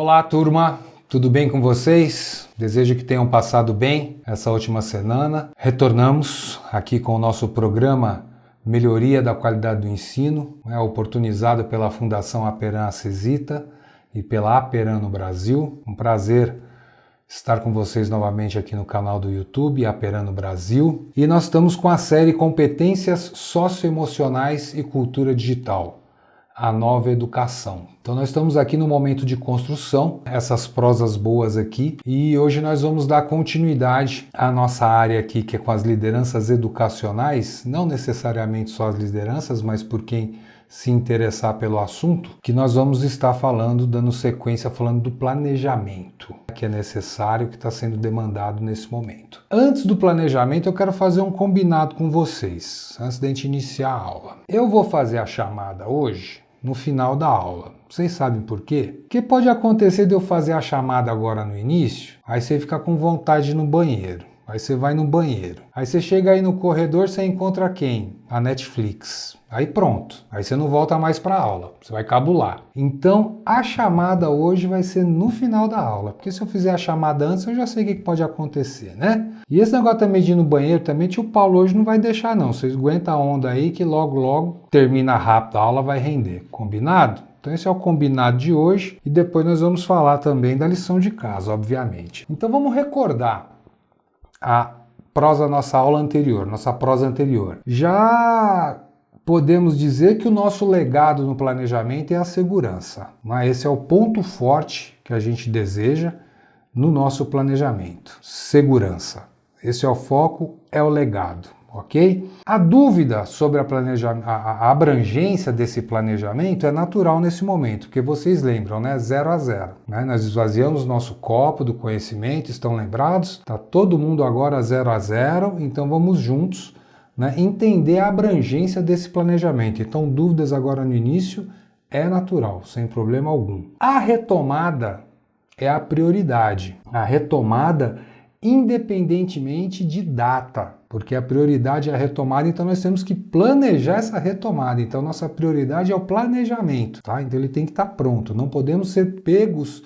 Olá, turma! Tudo bem com vocês? Desejo que tenham passado bem essa última semana. Retornamos aqui com o nosso programa Melhoria da Qualidade do Ensino, oportunizado pela Fundação Aperam Acesita e pela Aperam no Brasil. Um prazer estar com vocês novamente aqui no canal do YouTube Aperam no Brasil. E nós estamos com a série Competências Socioemocionais e Cultura Digital, a nova educação. Então nós estamos aqui no momento de construção, essas prosas boas aqui, e hoje nós vamos dar continuidade à nossa área aqui, que é com as lideranças educacionais, não necessariamente só as lideranças, mas por quem se interessar pelo assunto, que nós vamos estar falando, dando sequência, falando do planejamento, que é necessário, que está sendo demandado nesse momento. Antes do planejamento, eu quero fazer um combinado com vocês, antes da gente iniciar a aula. Eu vou fazer a chamada hoje, no final da aula. Vocês sabem por quê? Porque pode acontecer de eu fazer a chamada agora no início, aí você fica com vontade de ir no banheiro. Aí você vai no banheiro. Aí você chega aí no corredor, você encontra quem? A Netflix. Aí pronto. Aí você não volta mais para a aula. Você vai cabular. Então, a chamada hoje vai ser no final da aula. Porque se eu fizer a chamada antes, eu já sei o que pode acontecer, né? E esse negócio também de ir no banheiro, também tio Paulo hoje não vai deixar não. Vocês aguentam a onda aí que logo termina rápido a aula, vai render. Combinado? Então esse é o combinado de hoje. E depois nós vamos falar também da lição de casa, obviamente. Então vamos recordar a prosa nossa aula anterior, nossa prosa anterior. Já podemos dizer que o nosso legado no planejamento é a segurança. Esse é o ponto forte que a gente deseja no nosso planejamento. Segurança. Esse é o foco, é o legado. Ok? A dúvida sobre a abrangência desse planejamento é natural nesse momento, porque vocês lembram, né? 0 a 0. Né? Nós esvaziamos nosso copo do conhecimento, estão lembrados? Está todo mundo agora 0 a 0, então vamos juntos, né, entender a abrangência desse planejamento. Então, dúvidas agora no início é natural, sem problema algum. A retomada é a prioridade. A retomada independentemente de data, porque a prioridade é a retomada, então nós temos que planejar essa retomada. Então nossa prioridade é o planejamento, tá? Então ele tem que estar pronto, não podemos ser pegos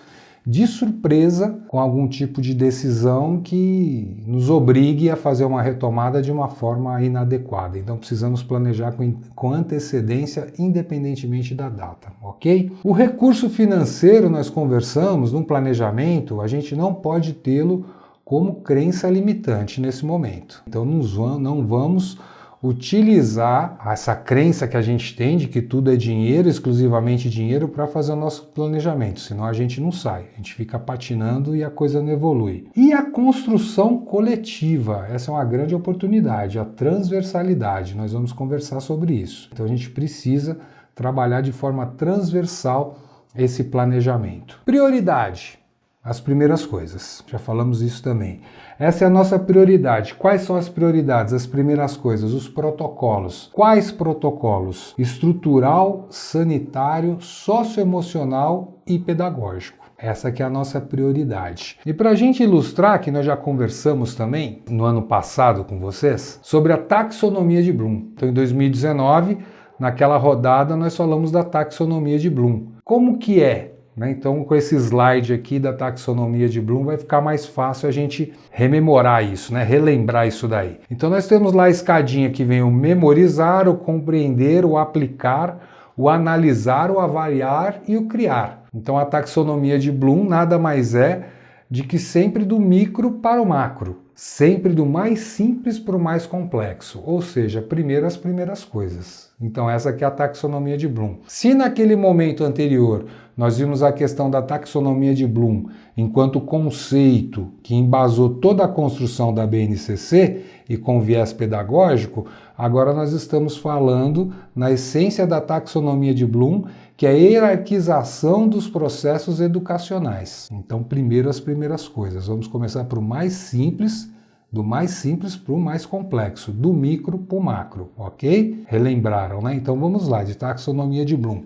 de surpresa com algum tipo de decisão que nos obrigue a fazer uma retomada de uma forma inadequada. Então precisamos planejar com antecedência, independentemente da data, ok? O recurso financeiro, nós conversamos, no planejamento, a gente não pode tê-lo como crença limitante nesse momento. Então não vamos utilizar essa crença que a gente tem de que tudo é dinheiro, exclusivamente dinheiro, para fazer o nosso planejamento, senão a gente não sai, a gente fica patinando e a coisa não evolui. E a construção coletiva, essa é uma grande oportunidade, a transversalidade, nós vamos conversar sobre isso. Então a gente precisa trabalhar de forma transversal esse planejamento. Prioridade. As primeiras coisas, já falamos isso também. Essa é a nossa prioridade. Quais são as prioridades? As primeiras coisas, os protocolos. Quais protocolos? Estrutural, sanitário, socioemocional e pedagógico. Essa que é a nossa prioridade. E para a gente ilustrar, que nós já conversamos também no ano passado com vocês, sobre a taxonomia de Bloom. Então em 2019, naquela rodada, nós falamos da taxonomia de Bloom. Como que é? Então, com esse slide aqui da taxonomia de Bloom, vai ficar mais fácil a gente rememorar isso, né? Relembrar isso daí. Então, nós temos lá a escadinha que vem o memorizar, o compreender, o aplicar, o analisar, o avaliar e o criar. Então, a taxonomia de Bloom nada mais é de que sempre do micro para o macro. Sempre do mais simples para o mais complexo, ou seja, primeiro as primeiras coisas. Então essa aqui é a taxonomia de Bloom. Se naquele momento anterior nós vimos a questão da taxonomia de Bloom enquanto conceito que embasou toda a construção da BNCC e com viés pedagógico, agora nós estamos falando na essência da taxonomia de Bloom, que é a hierarquização dos processos educacionais. Então, primeiro as primeiras coisas. Vamos começar por mais simples, do mais simples para o mais complexo, do micro para o macro, ok? Relembraram, né? Então vamos lá, de taxonomia de Bloom.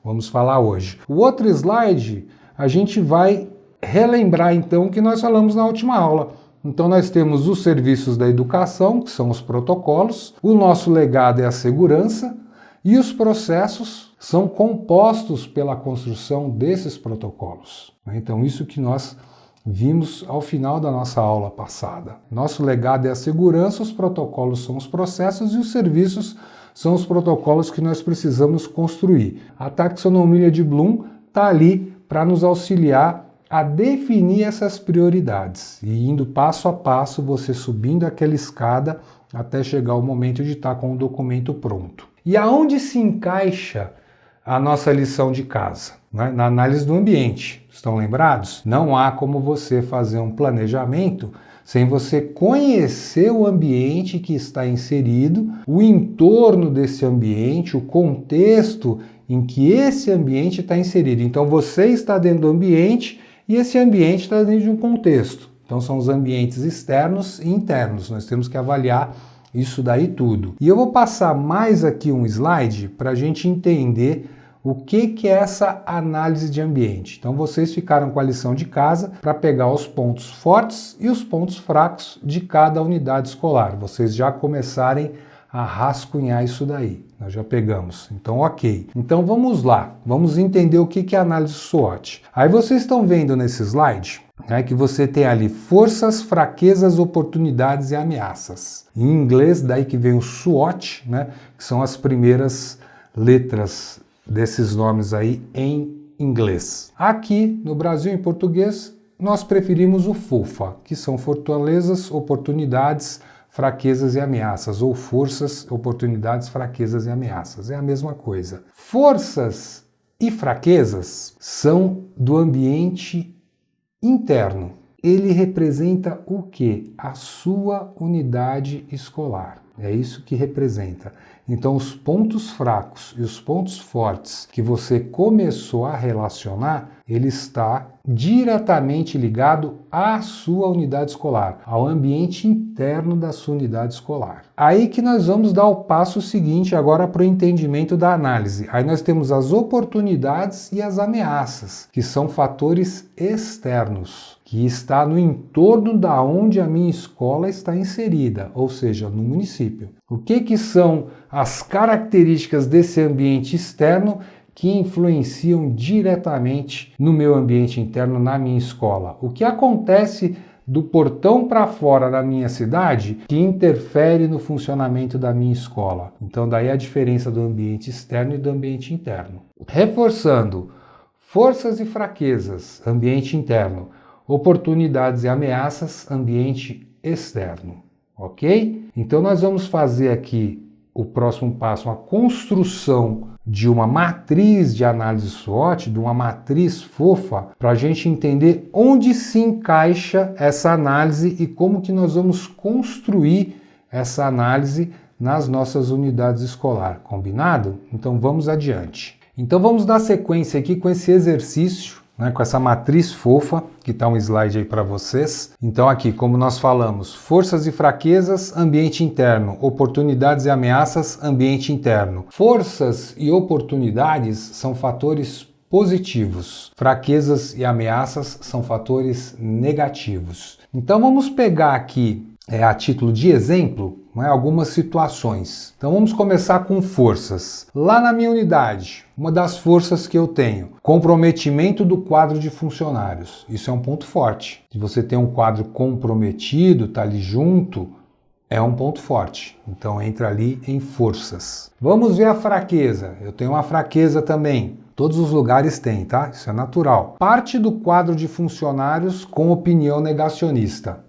Vamos falar hoje. O outro slide, a gente vai relembrar então o que nós falamos na última aula. Então nós temos os serviços da educação, que são os protocolos, o nosso legado é a segurança, e os processos são compostos pela construção desses protocolos. Então, isso que nós vimos ao final da nossa aula passada. Nosso legado é a segurança, os protocolos são os processos e os serviços são os protocolos que nós precisamos construir. A taxonomia de Bloom está ali para nos auxiliar a definir essas prioridades e indo passo a passo, você subindo aquela escada até chegar o momento de estar com o documento pronto. E aonde se encaixa a nossa lição de casa? Na análise do ambiente. Estão lembrados? Não há como você fazer um planejamento sem você conhecer o ambiente que está inserido, o entorno desse ambiente, o contexto em que esse ambiente está inserido. Então você está dentro do ambiente e esse ambiente está dentro de um contexto. Então são os ambientes externos e internos. Nós temos que avaliar isso daí tudo. E eu vou passar mais aqui um slide para a gente entender o que é essa análise de ambiente. Então vocês ficaram com a lição de casa para pegar os pontos fortes e os pontos fracos de cada unidade escolar. Vocês já começarem a rascunhar isso daí. Nós já pegamos. Então, ok. Então vamos lá. Vamos entender o que é análise SWOT. Aí vocês estão vendo nesse slide que você tem ali forças, fraquezas, oportunidades e ameaças. Em inglês, daí que vem o SWOT, que são as primeiras letras desses nomes aí em inglês. Aqui no Brasil, em português, nós preferimos o FOFA, que são fortalezas, oportunidades, fraquezas e ameaças, ou forças, oportunidades, fraquezas e ameaças. É a mesma coisa. Forças e fraquezas são do ambiente interno. Ele representa o quê? A sua unidade escolar. É isso que representa. Então, os pontos fracos e os pontos fortes que você começou a relacionar, ele está diretamente ligado à sua unidade escolar, ao ambiente interno da sua unidade escolar. Aí que nós vamos dar o passo seguinte agora para o entendimento da análise. Aí nós temos as oportunidades e as ameaças, que são fatores externos, que está no entorno da onde a minha escola está inserida, ou seja, no município. O que são as características desse ambiente externo que influenciam diretamente no meu ambiente interno, na minha escola? O que acontece do portão para fora da minha cidade que interfere no funcionamento da minha escola? Então daí a diferença do ambiente externo e do ambiente interno. Reforçando, forças e fraquezas, ambiente interno. Oportunidades e ameaças, ambiente externo. Ok? Então nós vamos fazer aqui o próximo passo, a construção de uma matriz de análise SWOT, de uma matriz FOFA, para a gente entender onde se encaixa essa análise e como que nós vamos construir essa análise nas nossas unidades escolares. Combinado? Então vamos adiante. Então vamos dar sequência aqui com esse exercício, com essa matriz FOFA, que está um slide aí para vocês. Então aqui, como nós falamos, forças e fraquezas, ambiente interno, oportunidades e ameaças, ambiente interno. Forças e oportunidades são fatores positivos, fraquezas e ameaças são fatores negativos. Então vamos pegar aqui, a título de exemplo, algumas situações. Então vamos começar com forças. Lá na minha unidade, uma das forças que eu tenho, comprometimento do quadro de funcionários. Isso é um ponto forte. Se você tem um quadro comprometido, está ali junto, é um ponto forte. Então entra ali em forças. Vamos ver a fraqueza. Eu tenho uma fraqueza também. Todos os lugares têm, tá? Isso é natural. Parte do quadro de funcionários com opinião negacionista.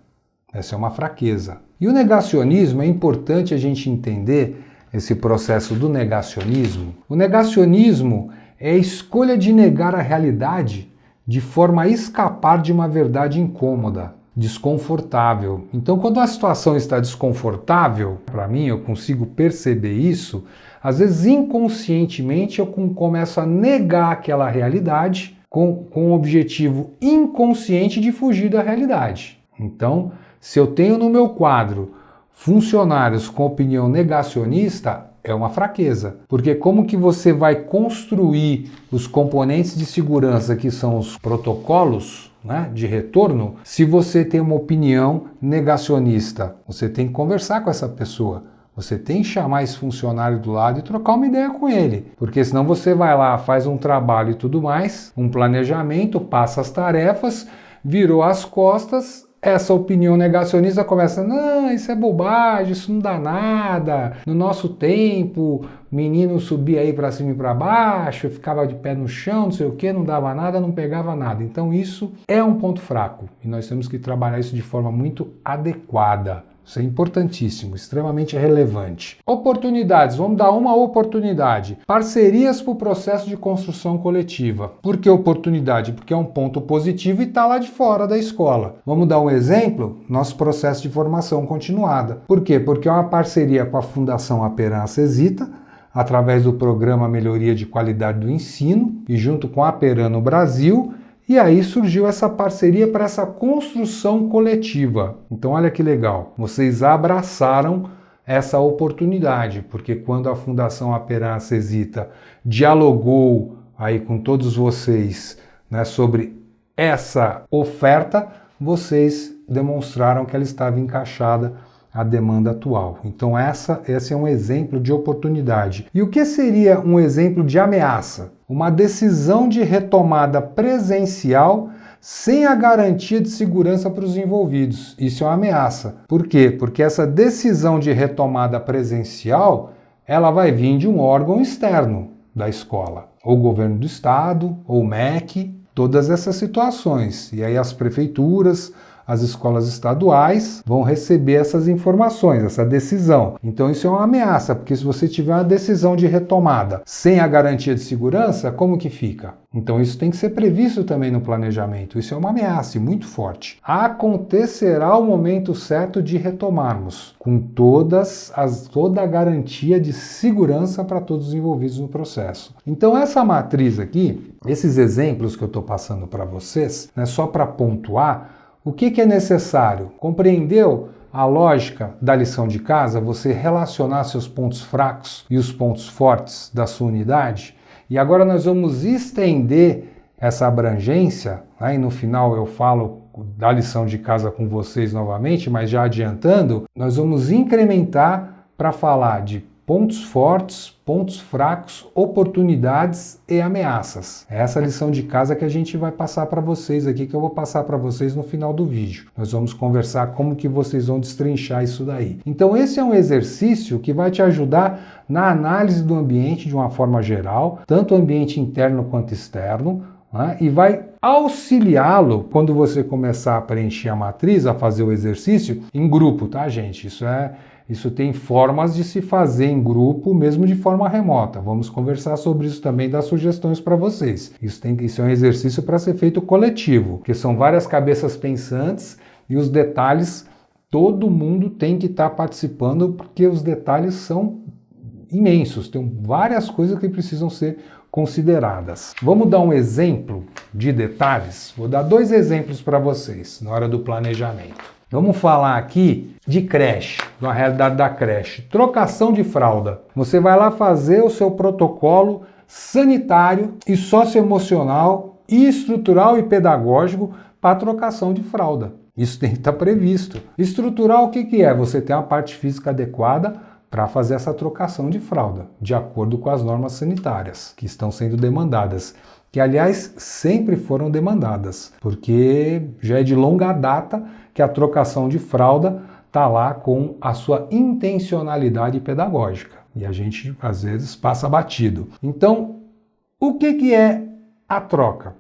Essa é uma fraqueza. E o negacionismo, é importante a gente entender esse processo do negacionismo. O negacionismo é a escolha de negar a realidade de forma a escapar de uma verdade incômoda, desconfortável. Então, quando a situação está desconfortável, para mim, eu consigo perceber isso, às vezes inconscientemente eu começo a negar aquela realidade com o objetivo inconsciente de fugir da realidade. Então, se eu tenho no meu quadro funcionários com opinião negacionista, é uma fraqueza. Porque como que você vai construir os componentes de segurança, que são os protocolos de retorno, se você tem uma opinião negacionista? Você tem que conversar com essa pessoa Você tem que chamar esse funcionário do lado e trocar uma ideia com ele, porque senão você vai lá, faz um trabalho e tudo mais, um planejamento, passa as tarefas, virou as costas, essa opinião negacionista começa, não, isso é bobagem, isso não dá nada, no nosso tempo, menino subia aí para cima e para baixo, ficava de pé no chão, não sei o que, não dava nada, não pegava nada. Então isso é um ponto fraco e nós temos que trabalhar isso de forma muito adequada. Isso é importantíssimo, extremamente relevante. Oportunidades, vamos dar uma oportunidade. Parcerias para o processo de construção coletiva. Por que oportunidade? Porque é um ponto positivo e está lá de fora da escola. Vamos dar um exemplo? Nosso processo de formação continuada. Por quê? Porque é uma parceria com a Fundação Aperam Acesita, através do programa Melhoria de Qualidade do Ensino e junto com a Aperam no Brasil. E aí surgiu essa parceria para essa construção coletiva. Então olha que legal, vocês abraçaram essa oportunidade, porque quando a Fundação Aperam Acesita dialogou aí com todos vocês, né, sobre essa oferta, vocês demonstraram que ela estava encaixada à demanda atual. Então esse é um exemplo de oportunidade. E o que seria um exemplo de ameaça? Uma decisão de retomada presencial sem a garantia de segurança para os envolvidos. Isso é uma ameaça. Por quê? Porque essa decisão de retomada presencial, ela vai vir de um órgão externo da escola, ou governo do estado, ou MEC, todas essas situações. E aí as prefeituras, as escolas estaduais vão receber essas informações, essa decisão. Então isso é uma ameaça, porque se você tiver uma decisão de retomada sem a garantia de segurança, como que fica? Então isso tem que ser previsto também no planejamento. Isso é uma ameaça muito forte. Acontecerá o momento certo de retomarmos, com toda a garantia de segurança para todos os envolvidos no processo. Então essa matriz aqui, esses exemplos que eu estou passando para vocês, né, só para pontuar, o que é necessário? Compreendeu a lógica da lição de casa? Você relacionar seus pontos fracos e os pontos fortes da sua unidade? E agora nós vamos estender essa abrangência, né? E no final eu falo da lição de casa com vocês novamente, mas já adiantando, nós vamos incrementar para falar de pontos fortes, pontos fracos, oportunidades e ameaças. É essa lição de casa que a gente vai passar para vocês aqui, que eu vou passar para vocês no final do vídeo. Nós vamos conversar como que vocês vão destrinchar isso daí. Então esse é um exercício que vai te ajudar na análise do ambiente de uma forma geral, tanto o ambiente interno quanto externo, né? E vai auxiliá-lo quando você começar a preencher a matriz, a fazer o exercício em grupo, tá, gente? Isso tem formas de se fazer em grupo, mesmo de forma remota. Vamos conversar sobre isso também, dar sugestões para vocês. Isso é um exercício para ser feito coletivo, porque são várias cabeças pensantes e os detalhes, todo mundo tem que estar participando, porque os detalhes são imensos, tem várias coisas que precisam ser consideradas. Vamos dar um exemplo de detalhes? Vou dar 2 exemplos para vocês na hora do planejamento. Vamos falar aqui de creche, de uma realidade da creche. Trocação de fralda. Você vai lá fazer o seu protocolo sanitário e socioemocional, e estrutural e pedagógico para a trocação de fralda. Isso tem que estar previsto. Estrutural, o que é? Você tem uma parte física adequada para fazer essa trocação de fralda, de acordo com as normas sanitárias que estão sendo demandadas. Que, aliás, sempre foram demandadas, porque já é de longa data que a trocação de fralda está lá com a sua intencionalidade pedagógica. E a gente, às vezes, passa batido. Então, o que é a troca?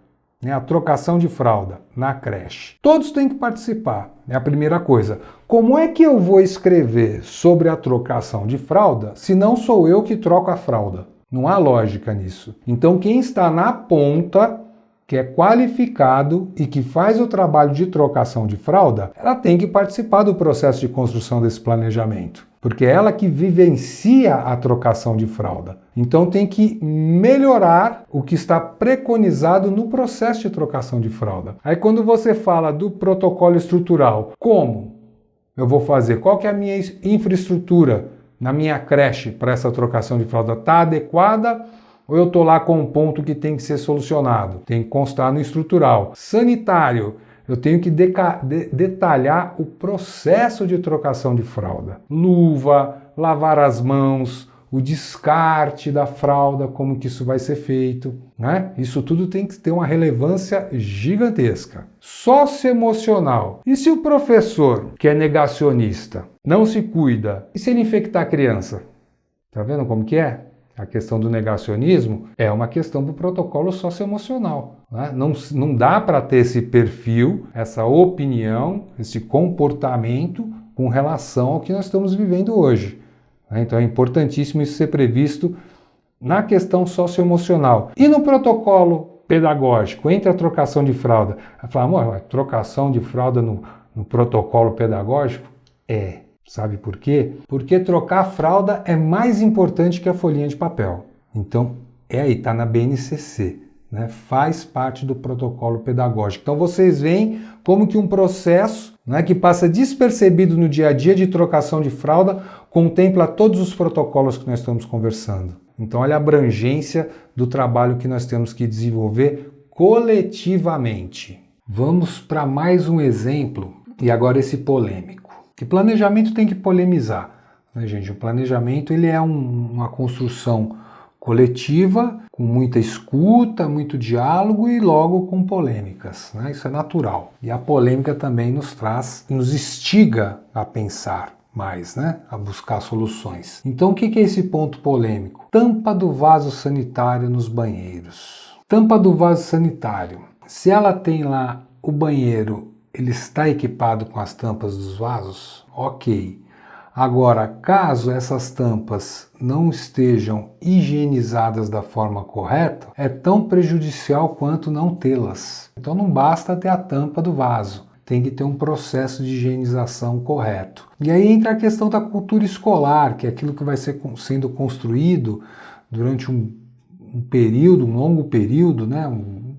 A trocação de fralda na creche. Todos têm que participar, é a primeira coisa. Como é que eu vou escrever sobre a trocação de fralda se não sou eu que troco a fralda? Não há lógica nisso. Então, quem está na ponta, que é qualificado e que faz o trabalho de trocação de fralda, ela tem que participar do processo de construção desse planejamento, porque é ela que vivencia a trocação de fralda. Então tem que melhorar o que está preconizado no processo de trocação de fralda. Aí quando você fala do protocolo estrutural, como eu vou fazer? Qual que é a minha infraestrutura na minha creche para essa trocação de fralda? Está adequada? Ou eu estou lá com um ponto que tem que ser solucionado? Tem que constar no estrutural. Sanitário. eu tenho que detalhar o processo de trocação de fralda. Luva, lavar as mãos, o descarte da fralda, como que isso vai ser feito, né? Isso tudo tem que ter uma relevância gigantesca. Socioemocional. E se o professor, que é negacionista, não se cuida, e se ele infectar a criança? Tá vendo como que é? A questão do negacionismo é uma questão do protocolo socioemocional, né? Não dá para ter esse perfil, essa opinião, esse comportamento com relação ao que nós estamos vivendo hoje. Então é importantíssimo isso ser previsto na questão socioemocional. E no protocolo pedagógico, entre a trocação de fralda? Fala, amor, trocação de fralda no protocolo pedagógico? Sabe por quê? Porque trocar a fralda é mais importante que a folhinha de papel. Então, aí, está na BNCC, né? Faz parte do protocolo pedagógico. Então, vocês veem como que um processo, né, que passa despercebido no dia a dia de trocação de fralda contempla todos os protocolos que nós estamos conversando. Então, olha a abrangência do trabalho que nós temos que desenvolver coletivamente. Vamos para mais um exemplo, e agora esse polêmico. Que planejamento tem que polemizar, né, gente? O planejamento ele é uma construção coletiva, com muita escuta, muito diálogo e logo com polêmicas, né? Isso é natural. E a polêmica também nos instiga a pensar mais, né? A buscar soluções. Então o que é esse ponto polêmico? Tampa do vaso sanitário nos banheiros. Tampa do vaso sanitário. Se ela tem lá o banheiro, ele está equipado com as tampas dos vasos? Ok. Agora, caso essas tampas não estejam higienizadas da forma correta, é tão prejudicial quanto não tê-las. Então não basta ter a tampa do vaso, tem que ter um processo de higienização correto. E aí entra a questão da cultura escolar, que é aquilo que vai ser sendo construído durante um longo período, né?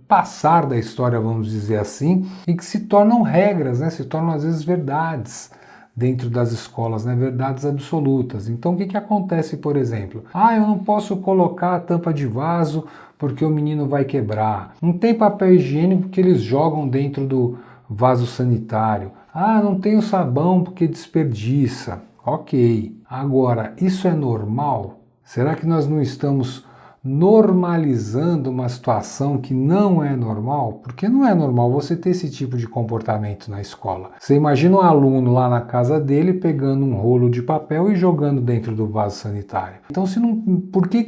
Passar da história, vamos dizer assim, e que se tornam regras, né? Se tornam às vezes verdades dentro das escolas, né? Verdades absolutas. Então o que acontece, por exemplo? Eu não posso colocar a tampa de vaso porque o menino vai quebrar. Não tem papel higiênico que eles jogam dentro do vaso sanitário. Não tem o sabão porque desperdiça. Ok. Agora, isso é normal? Será que nós não estamos normalizando uma situação que não é normal? Porque não é normal você ter esse tipo de comportamento na escola. Você imagina um aluno lá na casa dele pegando um rolo de papel e jogando dentro do vaso sanitário. Então, por que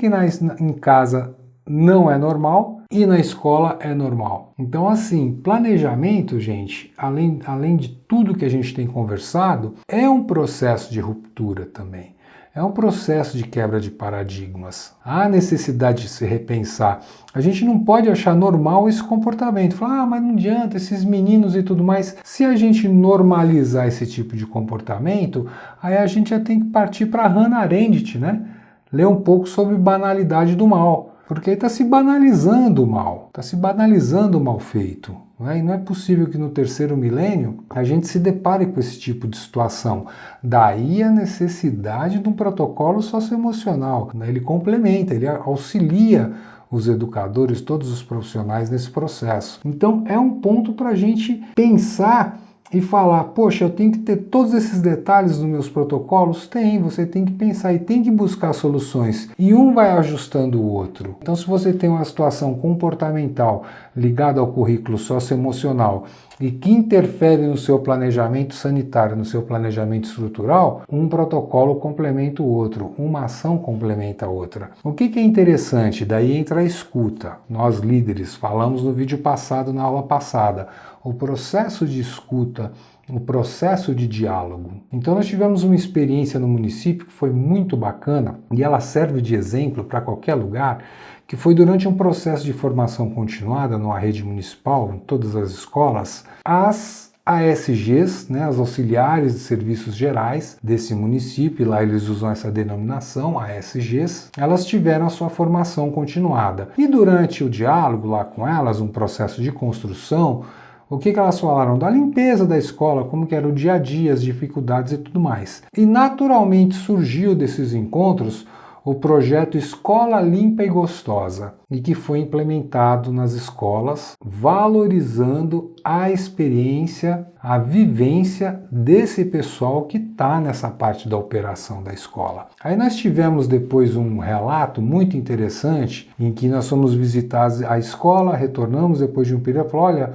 em casa não é normal e na escola é normal? Então, assim, planejamento, gente, além de tudo que a gente tem conversado, é um processo de ruptura também. É um processo de quebra de paradigmas. Há necessidade de se repensar. A gente não pode achar normal esse comportamento. Falar, mas não adianta, esses meninos e tudo mais. Se a gente normalizar esse tipo de comportamento, aí a gente já tem que partir para Hannah Arendt, né? Ler um pouco sobre banalidade do mal. Porque aí está se banalizando o mal, está se banalizando o mal feito. E não é possível que no terceiro milênio a gente se depare com esse tipo de situação. Daí a necessidade de um protocolo socioemocional. Ele complementa, ele auxilia os educadores, todos os profissionais nesse processo. Então é um ponto para a gente pensar e falar, poxa, eu tenho que ter todos esses detalhes nos meus protocolos? Você tem que pensar e tem que buscar soluções. E um vai ajustando o outro. Então, se você tem uma situação comportamental ligada ao currículo socioemocional e que interfere no seu planejamento sanitário, no seu planejamento estrutural, um protocolo complementa o outro, uma ação complementa a outra. O que é interessante? Daí entra a escuta. Nós líderes falamos no vídeo passado, na aula passada, o processo de escuta, o processo de diálogo. Então nós tivemos uma experiência no município que foi muito bacana e ela serve de exemplo para qualquer lugar, que foi durante um processo de formação continuada numa rede municipal, em todas as escolas, as ASGs, né, as auxiliares de serviços gerais desse município, e lá eles usam essa denominação, ASGs, elas tiveram a sua formação continuada. E durante o diálogo lá com elas, um processo de construção, o que elas falaram? Da limpeza da escola, como que era o dia a dia, as dificuldades e tudo mais. E naturalmente surgiu desses encontros o projeto Escola Limpa e Gostosa, e que foi implementado nas escolas, valorizando a experiência, a vivência desse pessoal que está nessa parte da operação da escola. Aí nós tivemos depois um relato muito interessante, em que nós fomos visitar a escola, retornamos depois de um período e falou, olha,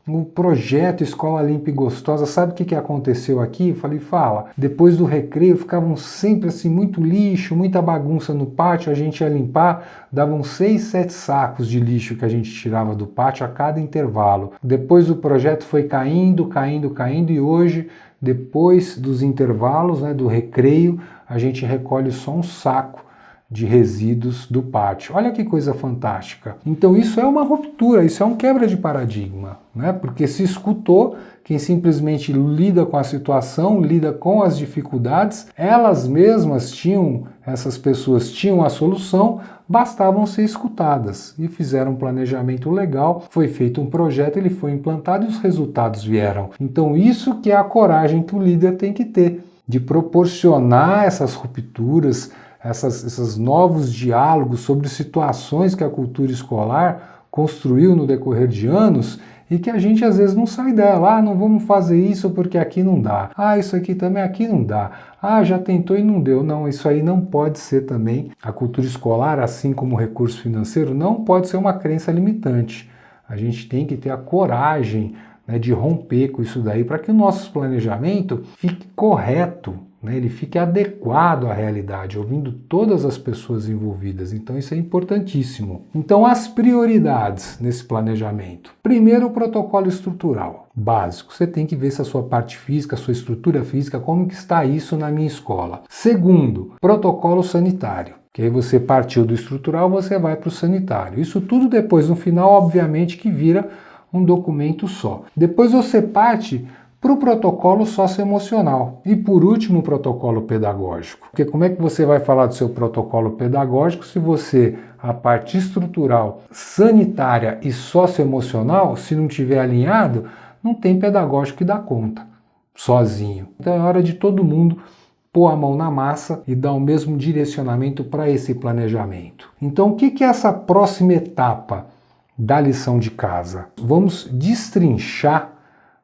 o projeto Escola Limpa e Gostosa, sabe o que aconteceu aqui? Eu falei, fala. Depois do recreio ficavam sempre assim, muito lixo, muita bagunça no pátio, a gente ia limpar, davam 6, 7 sacos de lixo que a gente tirava do pátio a cada intervalo. Depois o projeto foi caindo e hoje, depois dos intervalos, né, do recreio, a gente recolhe só um saco de resíduos do pátio. Olha que coisa fantástica. Então isso é uma ruptura, isso é um quebra de paradigma, né? Porque se escutou quem simplesmente lida com a situação, lida com as dificuldades, elas mesmas tinham, essas pessoas tinham a solução, bastavam ser escutadas e fizeram um planejamento legal, foi feito um projeto, ele foi implantado e os resultados vieram. Então isso que é a coragem que o líder tem que ter, de proporcionar essas rupturas, esses novos diálogos sobre situações que a cultura escolar construiu no decorrer de anos e que a gente às vezes não sai dela. Ah, não vamos fazer isso porque aqui não dá. Ah, isso aqui também aqui não dá. Ah, já tentou e não deu. Não, isso aí não pode ser também. A cultura escolar, assim como o recurso financeiro, não pode ser uma crença limitante. A gente tem que ter a coragem, né, de romper com isso daí para que o nosso planejamento fique correto, né, ele fique adequado à realidade, ouvindo todas as pessoas envolvidas. Então isso é importantíssimo. Então as prioridades nesse planejamento. Primeiro, o protocolo estrutural básico. Você tem que ver se a sua parte física, a sua estrutura física, como que está isso na minha escola. Segundo, protocolo sanitário. Que aí você partiu do estrutural, você vai para o sanitário. Isso tudo depois, no final, obviamente, que vira um documento só. Depois você parte para o protocolo socioemocional. E por último, o protocolo pedagógico. Porque como é que você vai falar do seu protocolo pedagógico se você, a parte estrutural, sanitária e socioemocional, se não tiver alinhado, não tem pedagógico que dá conta, sozinho. Então é hora de todo mundo pôr a mão na massa e dar o mesmo direcionamento para esse planejamento. Então o que é essa próxima etapa da lição de casa? Vamos destrinchar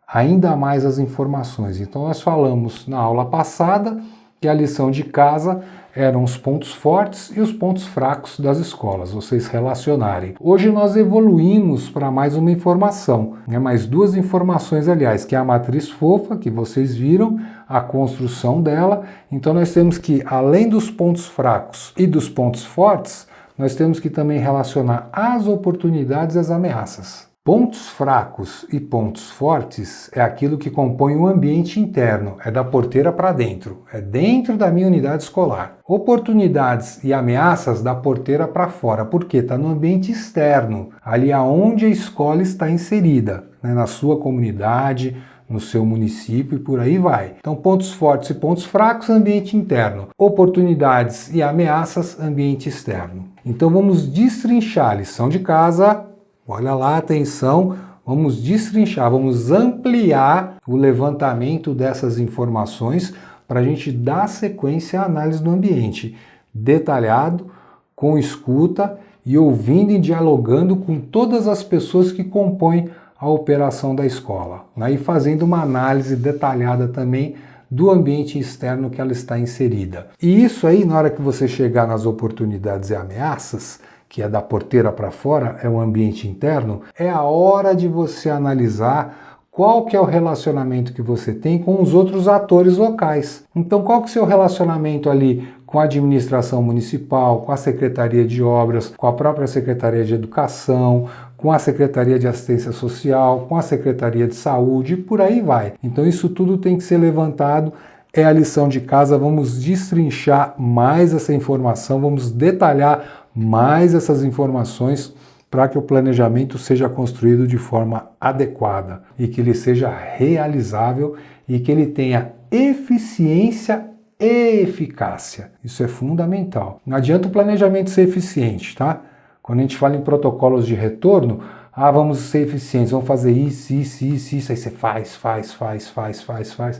ainda mais as informações. Então nós falamos na aula passada que a lição de casa eram os pontos fortes e os pontos fracos das escolas, vocês relacionarem. Hoje nós evoluímos para mais uma informação, mais duas informações, aliás, que é a matriz fofa, que vocês viram, a construção dela. Então nós temos que, além dos pontos fracos e dos pontos fortes, nós temos que também relacionar as oportunidades e as ameaças. Pontos fracos e pontos fortes é aquilo que compõe o ambiente interno, é da porteira para dentro, é dentro da minha unidade escolar. Oportunidades e ameaças da porteira para fora, porque está no ambiente externo, ali aonde a escola está inserida, né, na sua comunidade, no seu município e por aí vai. Então, pontos fortes e pontos fracos, ambiente interno. Oportunidades e ameaças, ambiente externo. Então, vamos destrinchar a lição de casa. Olha lá, atenção, vamos destrinchar, vamos ampliar o levantamento dessas informações para a gente dar sequência à análise do ambiente, detalhado, com escuta e ouvindo e dialogando com todas as pessoas que compõem a operação da escola, né? E fazendo uma análise detalhada também do ambiente externo que ela está inserida. E isso aí, na hora que você chegar nas oportunidades e ameaças, que é da porteira para fora, é o ambiente interno, é a hora de você analisar qual que é o relacionamento que você tem com os outros atores locais. Então, qual que é o seu relacionamento ali com a administração municipal, com a Secretaria de Obras, com a própria Secretaria de Educação, com a Secretaria de Assistência Social, com a Secretaria de Saúde e por aí vai. Então, isso tudo tem que ser levantado. É a lição de casa, vamos destrinchar mais essa informação, vamos detalhar mais essas informações para que o planejamento seja construído de forma adequada e que ele seja realizável e que ele tenha eficiência e eficácia. Isso é fundamental. Não adianta o planejamento ser eficiente, tá? Quando a gente fala em protocolos de retorno, Ah, vamos ser eficientes, vamos fazer isso, aí você faz.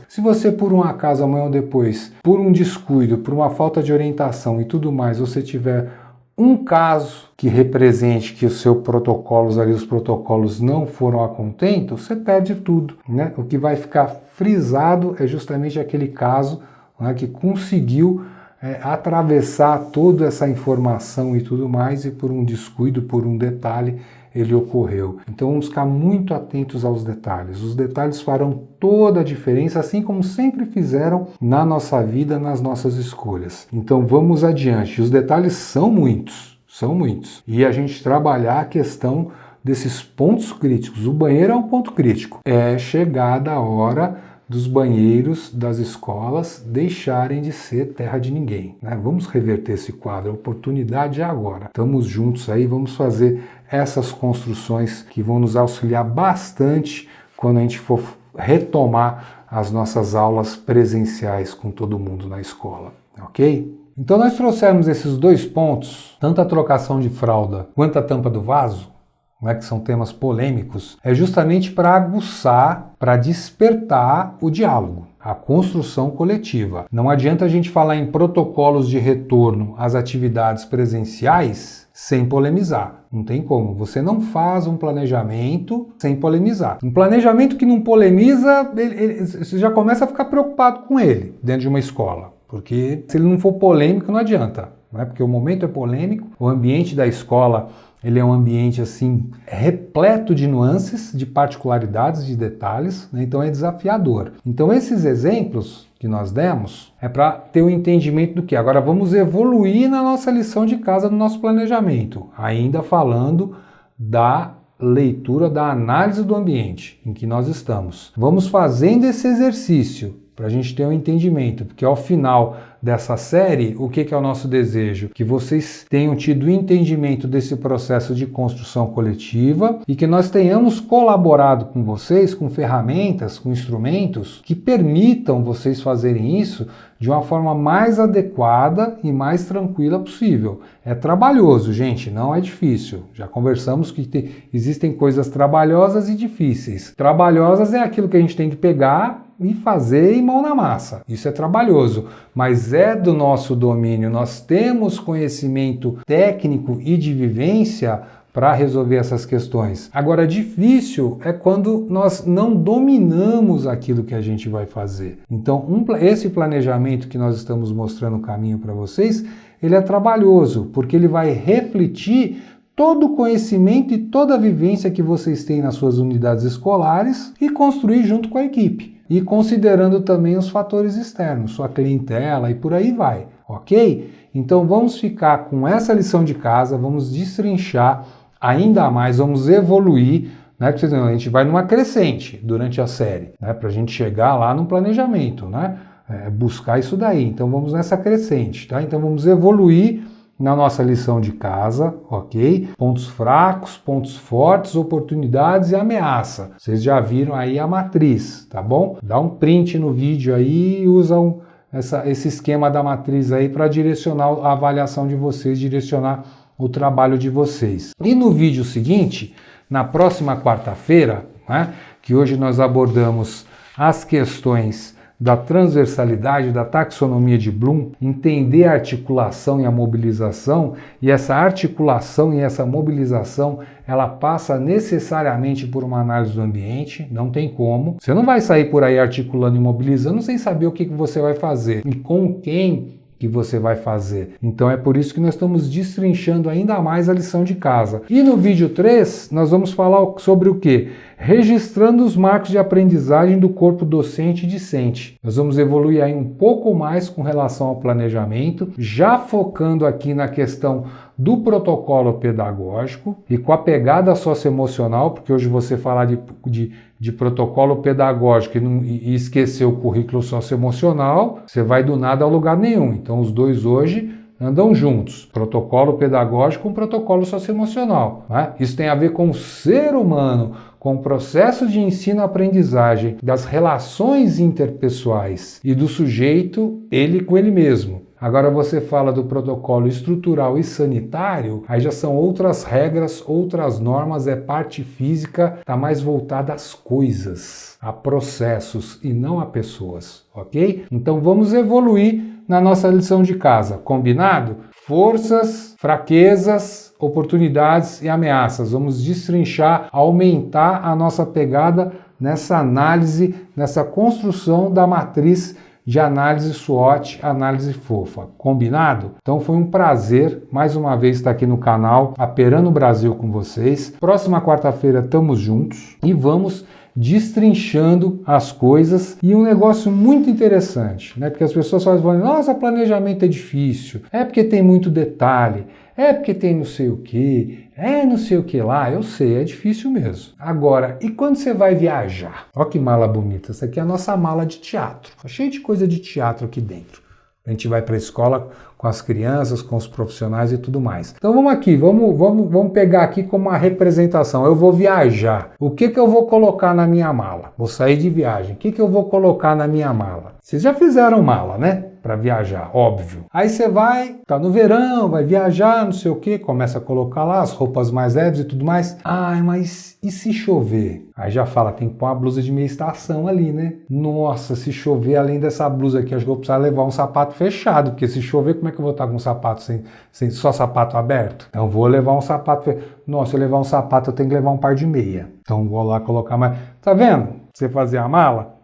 Se você, por um acaso, amanhã ou depois, por um descuido, por uma falta de orientação e tudo mais, você tiver um caso que represente que os seus protocolos ali, os protocolos não foram a contento, você perde tudo, né? O que vai ficar frisado é justamente aquele caso, né, que conseguiu atravessar toda essa informação e tudo mais, e por um descuido, por um detalhe, ele ocorreu. Então vamos ficar muito atentos aos detalhes. Os detalhes farão toda a diferença, assim como sempre fizeram na nossa vida, nas nossas escolhas. Então vamos adiante. Os detalhes são muitos. E a gente trabalhar a questão desses pontos críticos. O banheiro é um ponto crítico. É chegada a hora dos banheiros das escolas deixarem de ser terra de ninguém, né? Vamos reverter esse quadro, a oportunidade é agora. Estamos juntos aí, vamos fazer essas construções que vão nos auxiliar bastante quando a gente for retomar as nossas aulas presenciais com todo mundo na escola, ok? Então nós trouxemos esses dois pontos, tanto a trocação de fralda quanto a tampa do vaso, né, que são temas polêmicos, é justamente para aguçar, para despertar o diálogo, a construção coletiva. Não adianta a gente falar em protocolos de retorno às atividades presenciais sem polemizar. Não tem como. Você não faz um planejamento sem polemizar. Um planejamento que não polemiza, você já começa a ficar preocupado com ele dentro de uma escola. Porque se ele não for polêmico, não adianta. Né? Porque o momento é polêmico, o ambiente da escola ele é um ambiente assim repleto de nuances, de particularidades, de detalhes, né? Então é desafiador. Então esses exemplos que nós demos é para ter o entendimento do que agora vamos evoluir na nossa lição de casa, no nosso planejamento, ainda falando da leitura, da análise do ambiente em que nós estamos. Vamos fazendo esse exercício para a gente ter um entendimento, porque ao final dessa série, o que é o nosso desejo? Que vocês tenham tido entendimento desse processo de construção coletiva e que nós tenhamos colaborado com vocês, com ferramentas, com instrumentos que permitam vocês fazerem isso de uma forma mais adequada e mais tranquila possível. É trabalhoso, gente, não é difícil. Já conversamos que existem coisas trabalhosas e difíceis. Trabalhosas é aquilo que a gente tem que pegar e fazer em mão na massa. Isso é trabalhoso, mas é do nosso domínio. Nós temos conhecimento técnico e de vivência para resolver essas questões. Agora, difícil é quando nós não dominamos aquilo que a gente vai fazer. Então, esse planejamento que nós estamos mostrando o caminho para vocês, ele é trabalhoso, porque ele vai refletir todo o conhecimento e toda a vivência que vocês têm nas suas unidades escolares e construir junto com a equipe. E considerando também os fatores externos, sua clientela e por aí vai, ok? Então vamos ficar com essa lição de casa, vamos destrinchar ainda mais, vamos evoluir, né? Porque a gente vai numa crescente durante a série, né? Para a gente chegar lá no planejamento, né? Buscar isso daí. Então vamos nessa crescente, tá? Então vamos evoluir na nossa lição de casa, ok? Pontos fracos, pontos fortes, oportunidades e ameaça. Vocês já viram aí a matriz, tá bom? Dá um print no vídeo aí e usa esse esquema da matriz aí para direcionar a avaliação de vocês, direcionar o trabalho de vocês. E no vídeo seguinte, na próxima quarta-feira, né, que hoje nós abordamos as questões da transversalidade, da taxonomia de Bloom, entender a articulação e a mobilização, e essa articulação e essa mobilização, ela passa necessariamente por uma análise do ambiente, não tem como. Você não vai sair por aí articulando e mobilizando sem saber o que você vai fazer e com quem que você vai fazer. Então é por isso que nós estamos destrinchando ainda mais a lição de casa. E no vídeo 3, nós vamos falar sobre o quê? Registrando os marcos de aprendizagem do corpo docente e discente. Nós vamos evoluir aí um pouco mais com relação ao planejamento, já focando aqui na questão do protocolo pedagógico e com a pegada socioemocional, porque hoje você falar de protocolo pedagógico e esquecer o currículo socioemocional, você vai do nada a lugar nenhum. Então os dois hoje andam juntos, protocolo pedagógico com protocolo socioemocional, né? Isso tem a ver com o ser humano, com o processo de ensino-aprendizagem, das relações interpessoais e do sujeito, ele com ele mesmo. Agora você fala do protocolo estrutural e sanitário, aí já são outras regras, outras normas, é parte física, está mais voltada às coisas, a processos e não a pessoas, ok? Então vamos evoluir na nossa lição de casa, combinado? Forças, fraquezas, oportunidades e ameaças. Vamos destrinchar, aumentar a nossa pegada nessa análise, nessa construção da matriz de análise SWOT, análise fofa. Combinado? Então foi um prazer mais uma vez estar aqui no canal Aperando Brasil com vocês. Próxima quarta-feira estamos juntos e vamos destrinchando as coisas, e um negócio muito interessante, né? Porque as pessoas falam, nossa, planejamento é difícil, é porque tem muito detalhe, é porque tem não sei o que, é não sei o que lá, eu sei, é difícil mesmo. Agora, e quando você vai viajar? Olha que mala bonita, essa aqui é a nossa mala de teatro, tá cheio de coisa de teatro aqui dentro. A gente vai para a escola com as crianças, com os profissionais e tudo mais. Então vamos aqui, vamos pegar aqui como uma representação. Eu vou viajar. O que eu vou colocar na minha mala? Vou sair de viagem. O que eu vou colocar na minha mala? Vocês já fizeram mala, né? Para viajar, óbvio. Aí você vai, tá no verão, vai viajar, não sei o que, começa a colocar lá as roupas mais leves e tudo mais. Ai, mas e se chover? Aí já fala, tem que pôr uma blusa de meia estação ali, né? Nossa, se chover, além dessa blusa aqui, acho que eu vou precisar levar um sapato fechado, porque se chover, como é que eu vou estar com um sapato sem só sapato aberto? Então vou levar um sapato fechado. Nossa, se eu levar um sapato, eu tenho que levar um par de meia. Então vou lá colocar mais. Tá vendo? Você fazer a mala?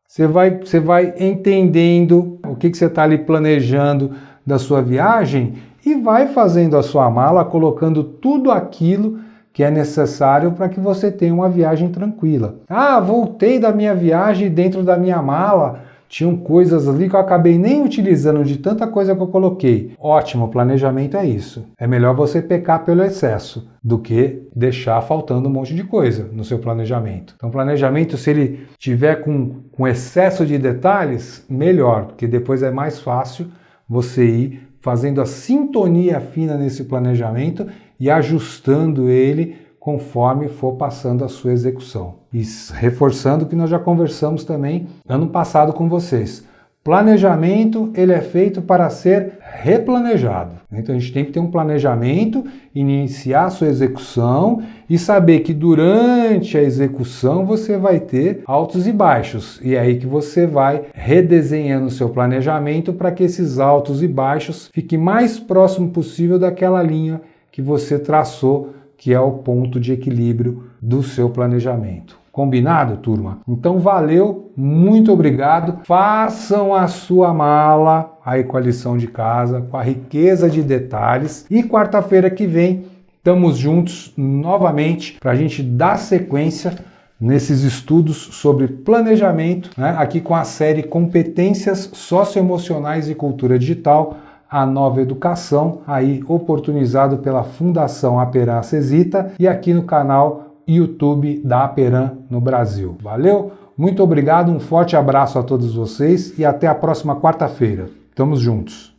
Você vai entendendo o que você está ali planejando da sua viagem e vai fazendo a sua mala, colocando tudo aquilo que é necessário para que você tenha uma viagem tranquila. Ah, voltei da minha viagem, dentro da minha mala tinham coisas ali que eu acabei nem utilizando de tanta coisa que eu coloquei. Ótimo, planejamento é isso. É melhor você pecar pelo excesso do que deixar faltando um monte de coisa no seu planejamento. Então, planejamento, se ele tiver com excesso de detalhes, melhor, porque depois é mais fácil você ir fazendo a sintonia fina nesse planejamento e ajustando ele conforme for passando a sua execução. E reforçando o que nós já conversamos também ano passado com vocês. Planejamento, ele é feito para ser replanejado. Então a gente tem que ter um planejamento, iniciar a sua execução e saber que durante a execução você vai ter altos e baixos. E é aí que você vai redesenhando o seu planejamento para que esses altos e baixos fiquem mais próximo possível daquela linha que você traçou, que é o ponto de equilíbrio do seu planejamento. Combinado, turma? Então valeu, muito obrigado. Façam a sua mala aí com a lição de casa, com a riqueza de detalhes. E quarta-feira que vem, estamos juntos novamente para a gente dar sequência nesses estudos sobre planejamento, né? Aqui com a série Competências Socioemocionais e Cultura Digital, a nova educação, aí oportunizado pela Fundação Aperam Acesita e aqui no canal YouTube da Aperam no Brasil. Valeu? Muito obrigado, um forte abraço a todos vocês e até a próxima quarta-feira. Estamos juntos.